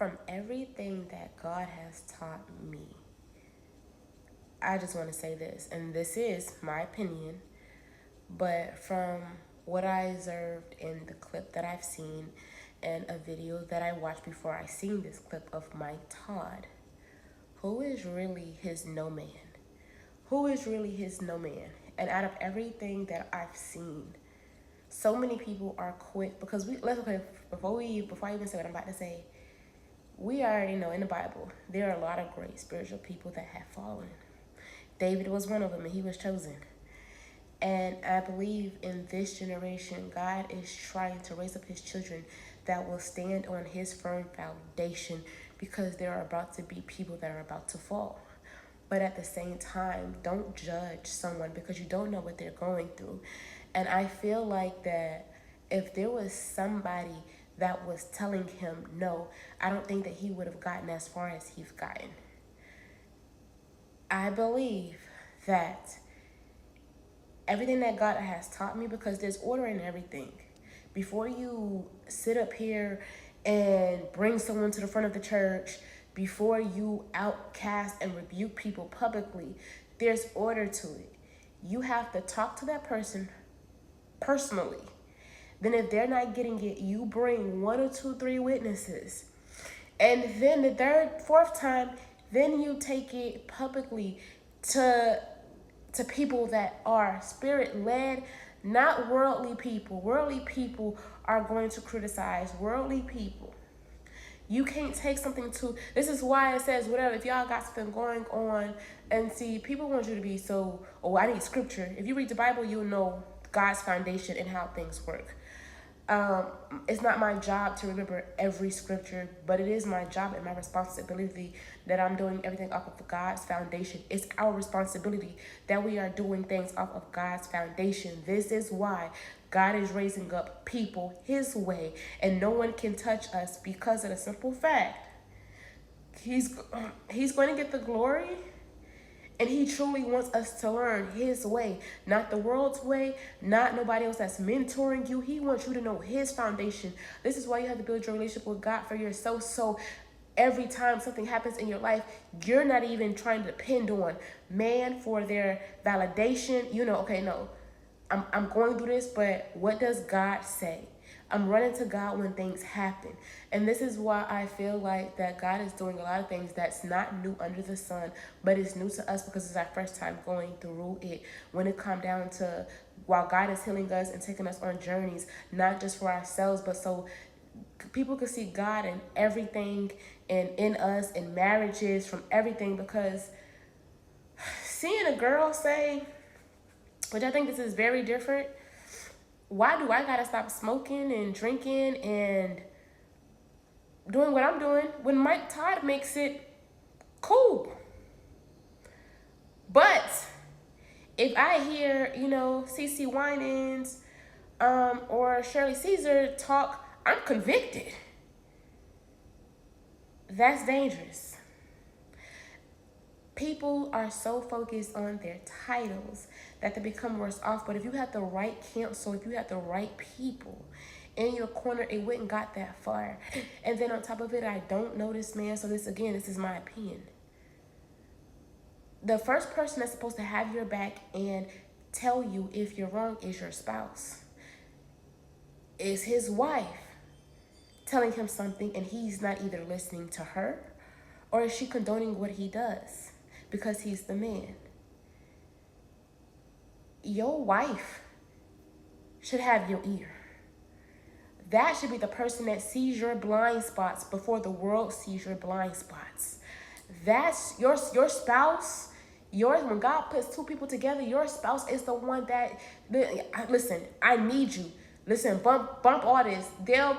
From everything that God has taught me, I just want to say this, and this is my opinion, but from what I observed in the clip that I've seen and a video that I watched before I seen this clip of Mike Todd, who is really his no man? Who is really his no man? And out of everything that I've seen, so many people are quick because before I even say what I'm about to say, we already know in the Bible there are a lot of great spiritual people that have fallen. David was one of them, and he was chosen. And I believe in this generation, God is trying to raise up his children that will stand on his firm foundation, because there are about to be people that are about to fall. But at the same time, don't judge someone because you don't know what they're going through. And I feel like that if there was somebody that was telling him no, I don't think that he would have gotten as far as he's gotten. I believe that everything that God has taught me, because there's order in everything. Before you sit up here and bring someone to the front of the church, before you outcast and rebuke people publicly, there's order to it. You have to talk to that person personally. Then if they're not getting it, you bring 1 or 2, 3 witnesses. And then the third, fourth time, then you take it publicly to people that are spirit-led, not worldly people. Worldly people are going to criticize worldly people. You can't take something to, this is why it says whatever, if y'all got something going on, and see, people want you to be so, oh, I need scripture. If you read the Bible, you'll know God's foundation and how things work. It's not my job to remember every scripture, but it is my job and my responsibility that I'm doing everything off of God's foundation. It's our responsibility that we are doing things off of God's foundation. This is why God is raising up people his way, and no one can touch us, because of the simple fact he's going to get the glory. And he truly wants us to learn his way, not the world's way, not nobody else that's mentoring you. He wants you to know his foundation. This is why you have to build your relationship with God for yourself. So every time something happens in your life, you're not even trying to depend on man for their validation. You know, okay, no, I'm going through this, but what does God say? I'm running to God when things happen. And this is why I feel like that God is doing a lot of things that's not new under the sun, but it's new to us because it's our first time going through it. When it comes down to, while God is healing us and taking us on journeys, not just for ourselves, but so people can see God in everything, and in us, in marriages, from everything. Because seeing a girl say, which I think this is very different, why do I gotta stop smoking and drinking and doing what I'm doing when Mike Todd makes it cool? But if I hear, CeCe Winans or Shirley Caesar talk, I'm convicted. That's dangerous. People are so focused on their titles that they become worse off. But if you had the right counsel, if you had the right people in your corner, it wouldn't got that far. And then on top of it, I don't know this man, so this is my opinion. The first person that's supposed to have your back and tell you if you're wrong is your spouse. Is his wife telling him something and he's not either listening to her, or is she condoning what he does because he's the man? Your wife should have your ear. That should be the person that sees your blind spots before the world sees your blind spots. That's your spouse. When God puts two people together, your spouse is the one that, listen, I need you. Listen, bump all this. They'll,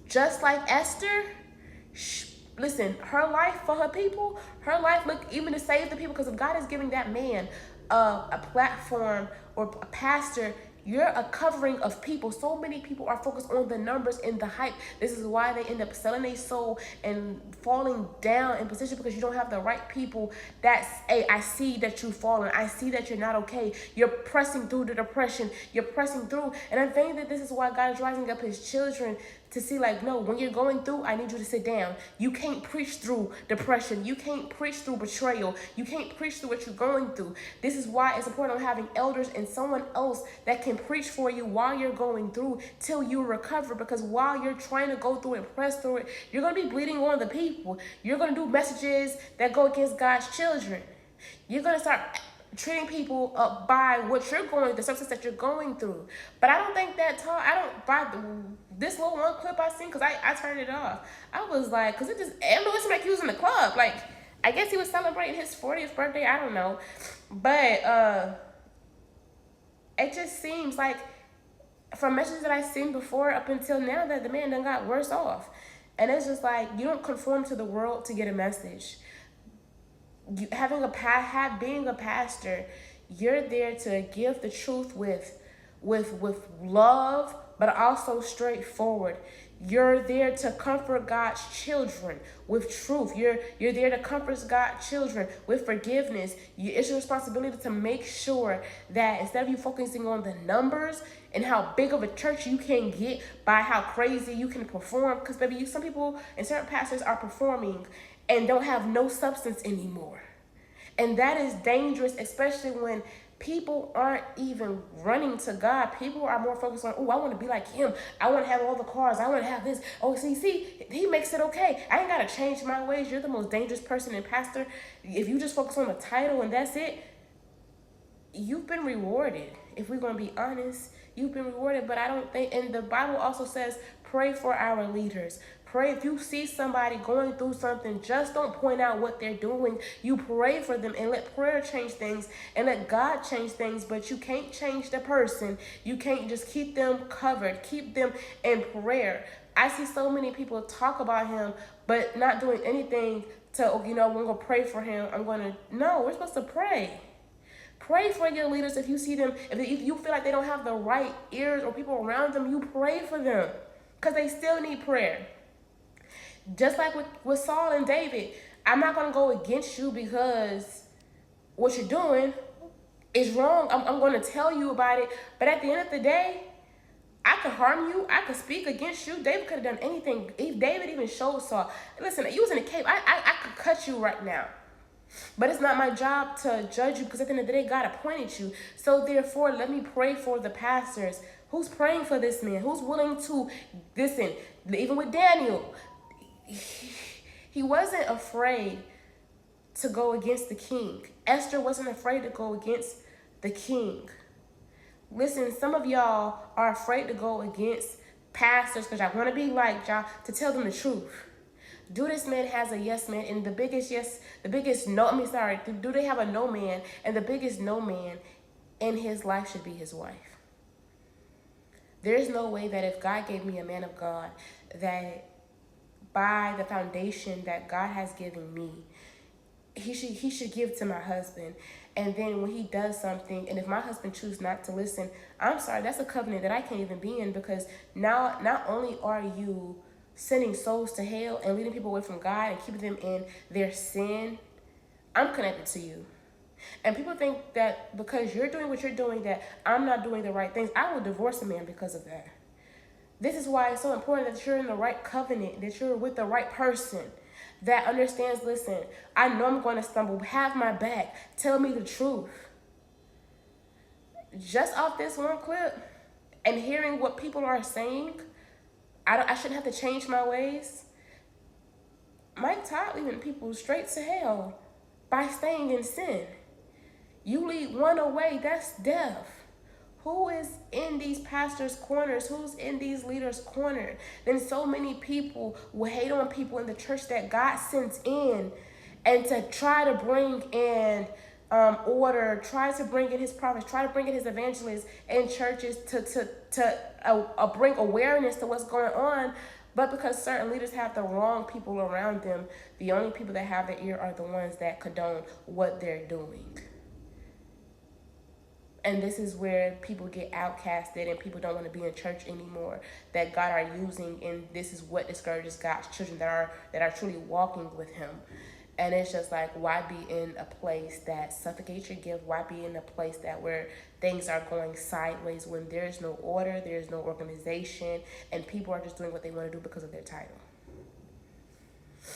just like Esther, listen, her life for her people, her life, look, even to save the people, because if God is giving that man a platform or a pastor, you're a covering of people. So many people are focused on the numbers and the hype. This is why they end up selling their soul and falling down in position, because you don't have the right people that's, hey, I see that you've fallen. I see that you're not okay. You're pressing through the depression. You're pressing through. And I think that this is why God is rising up his children to see like, no, when you're going through, I need you to sit down. You can't preach through depression. You can't preach through betrayal. You can't preach through what you're going through. This is why it's important on having elders and someone else that can preach for you while you're going through till you recover. Because while you're trying to go through it, press through it, you're going to be bleeding on the people. You're going to do messages that go against God's children. You're going to start treating people up by what you're going, the substance that you're going through. But I don't think that I don't buy this little one clip I seen, because I turned it off. I was like, because it looks like he was in the club. Like, I guess he was celebrating his 40th birthday. I don't know. But it just seems like from messages that I've seen before up until now that the man done got worse off. And it's just like, you don't conform to the world to get a message. Being a pastor, you're there to give the truth with love, but also straightforward. You're there to comfort God's children with truth. You're there to comfort God's children with forgiveness. It's your responsibility to make sure that instead of you focusing on the numbers and how big of a church you can get by how crazy you can perform, because baby, some people and certain pastors are performing and don't have no substance anymore. And that is dangerous, especially when people aren't even running to God. People are more focused on, oh, I want to be like him. I want to have all the cars. I want to have this. Oh, see, he makes it okay. I ain't got to change my ways. You're the most dangerous person in pastor. If you just focus on the title and that's it, you've been rewarded. If we're going to be honest, you've been rewarded. But I don't think, and the Bible also says, pray for our leaders. Pray if you see somebody going through something, just don't point out what they're doing. You pray for them and let prayer change things and let God change things. But you can't change the person. You can't just keep them covered. Keep them in prayer. I see so many people talk about him, but not doing anything to, I'm going to pray for him. No, we're supposed to pray. Pray for your leaders. If you see them, if you feel like they don't have the right ears or people around them, you pray for them because they still need prayer. Just like with Saul and David, I'm not going to go against you because what you're doing is wrong. I'm going to tell you about it. But at the end of the day, I could harm you. I could speak against you. David could have done anything. If David even showed Saul, listen, you was in a cave. I could cut you right now. But it's not my job to judge you because at the end of the day, God appointed you. So therefore, let me pray for the pastors. Who's praying for this man? Who's willing to listen? Even with Daniel, he wasn't afraid to go against the king. Esther wasn't afraid to go against the king. Listen, some of y'all are afraid to go against pastors because y'all want to be like y'all, to tell them the truth. Do this man has a yes man, and do they have a no man, and the biggest no man in his life should be his wife. There's no way that if God gave me a man of God, that by the foundation that God has given me, he should give to my husband. And then when he does something, and if my husband chooses not to listen, I'm sorry, that's a covenant that I can't even be in, because now not only are you sending souls to hell and leading people away from God and keeping them in their sin, I'm connected to you. And people think that because you're doing what you're doing, that I'm not doing the right things. I will divorce a man because of that. This is why it's so important that you're in the right covenant, that you're with the right person that understands, listen, I know I'm going to stumble. Have my back. Tell me the truth. Just off this one clip and hearing what people are saying, I shouldn't have to change my ways. Mike Todd leading people straight to hell by staying in sin. You lead one away, that's death. Who is in these pastors' corners? Who's in these leaders' corner? Then so many people will hate on people in the church that God sends in, and to try to bring in order, try to bring in his prophets, try to bring in his evangelists and churches to bring awareness to what's going on. But because certain leaders have the wrong people around them, the only people that have their ear are the ones that condone what they're doing. And this is where people get outcasted and people don't want to be in church anymore, that God are using, and this is what discourages God's children that are truly walking with him. And it's just like, why be in a place that suffocates your gift? Why be in a place that where things are going sideways when there's no order, there's no organization, and people are just doing what they want to do because of their title?